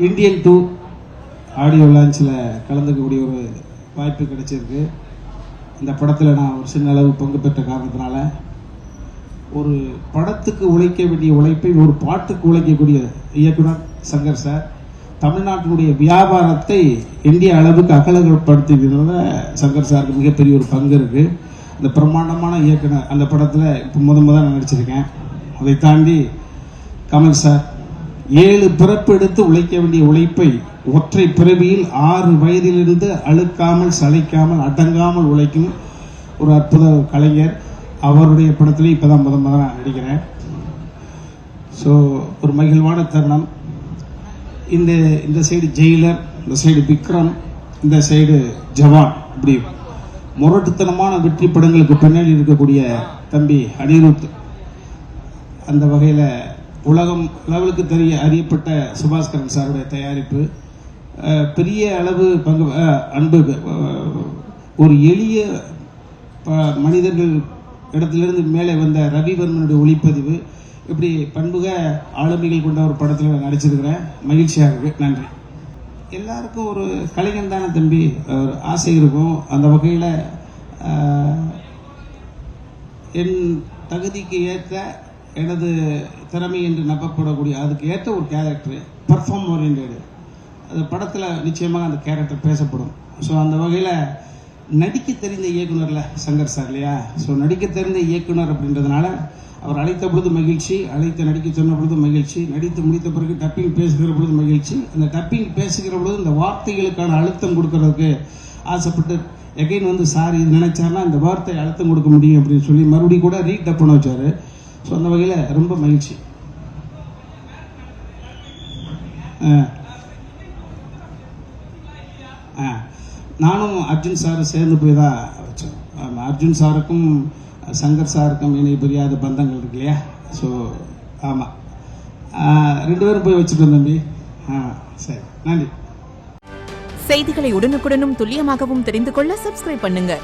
Indian 2 audio லான்ச்சில் கலந்துக்கக்கூடிய ஒரு வாய்ப்பு கிடைச்சிருக்கு. இந்த படத்தில் நான் ஒரு சின்ன அளவு பங்கு பெற்ற காரணத்தினால ஒரு படத்துக்கு உழைக்க வேண்டிய உழைப்பை ஒரு பாட்டுக்கு உழைக்கக்கூடிய இயக்குனர் சங்கர் சார் தமிழ்நாட்டினுடைய வியாபாரத்தை இந்திய அளவுக்கு அகலப்படுத்திக்கிறதுல சங்கர் சாருக்கு மிகப்பெரிய ஒரு பங்கு இருக்குது. அந்த பிரம்மாண்டமான இயக்குனர் அந்த படத்தில் இப்போ முதல் நான் நடிச்சிருக்கேன். அதை தாண்டி கமல் சார் 7 பிறப்பு எடுத்து உழைக்க வேண்டிய உழைப்பை ஒற்றை பிறவியில் 6 வயதிலிருந்து அழுக்காமல் சளைக்காமல் அடங்காமல் உழைக்கும் ஒரு அற்புத கலைஞர். அவருடைய படத்திலே இப்போ தான் முதல் நான் நடிக்கிறேன். ஸோ ஒரு மகிழ்வான தருணம். இந்த சைடு ஜெயிலர், இந்த சைடு விக்ரம், இந்த சைடு ஜவான், இப்படி முரட்டுத்தனமான வெற்றி படங்களுக்கு பின்னாடி இருக்கக்கூடிய தம்பி அனிருத். அந்த வகையில் உலகம் லெவலுக்கு அறியப்பட்ட சுபாஸ்கரன் சாருடைய தயாரிப்பு பெரிய அளவு பங்கு அன்பு. ஒரு எளிய மனிதர்கள் இடத்திலிருந்து மேலே வந்த ரவிவர்மனுடைய ஒளிப்பதிவு, இப்படி பண்புக ஆளுமைகள் கொண்ட ஒரு படத்தில் நடிச்சிருக்கிறேன். மகிழ்ச்சியாக இருக்கு. நன்றி. எல்லாருக்கும் ஒரு கலைஞன் தானே தம்பி, ஒரு ஆசை இருக்கும். அந்த வகையில் என் தகுதிக்கு ஏற்ற எனது திறமை என்று நம்பப்படக்கூடிய அதுக்கு ஏற்ற ஒரு கேரக்டர் பர்ஃபார்ம் ஓரியன்டடு அந்த படத்தில் நிச்சயமாக அந்த கேரக்டர் பேசப்படும். ஸோ அந்த வகையில் நடிக்க தெரிந்த இயக்குனரில் சங்கர் சார் இல்லையா? ஸோ நடிக்க தெரிந்த இயக்குனர் அப்படின்றதுனால அவர் அழைத்த பொழுது மகிழ்ச்சி, நடிக்க சொன்ன பொழுது மகிழ்ச்சி, நடித்து முடித்த பிறகு டப்பிங் பேசுகிற பொழுது மகிழ்ச்சி. அந்த டப்பிங் பேசுகிற பொழுது இந்த வார்த்தைகளுக்கான அழுத்தம் கொடுக்கறதுக்கு ஆசைப்பட்டு எகைன் சார் இது நினைச்சாருன்னா இந்த வார்த்தை அழுத்தம் கொடுக்க முடியும் அப்படின்னு சொல்லி மறுபடியும் கூட ரீடப் பண்ண வச்சாரு. ஸோ அந்த வகையில் ரொம்ப மகிழ்ச்சி. நானும் அர்ஜுன் சாரும் சேர்ந்து போய் தான் வச்சோம். அர்ஜுன் சாருக்கும் சங்கர் சாருக்கும் இணை புரியாத பந்தங்கள் இருக்கு இல்லையா? ஸோ ஆமாம், 2 பேரும் போய் வச்சுட்டோம் தம்பி. சரி, நன்றி. செய்திகளை உடனுக்குடனும் துல்லியமாகவும் தெரிந்து கொள்ள சப்ஸ்கிரைப் பண்ணுங்க.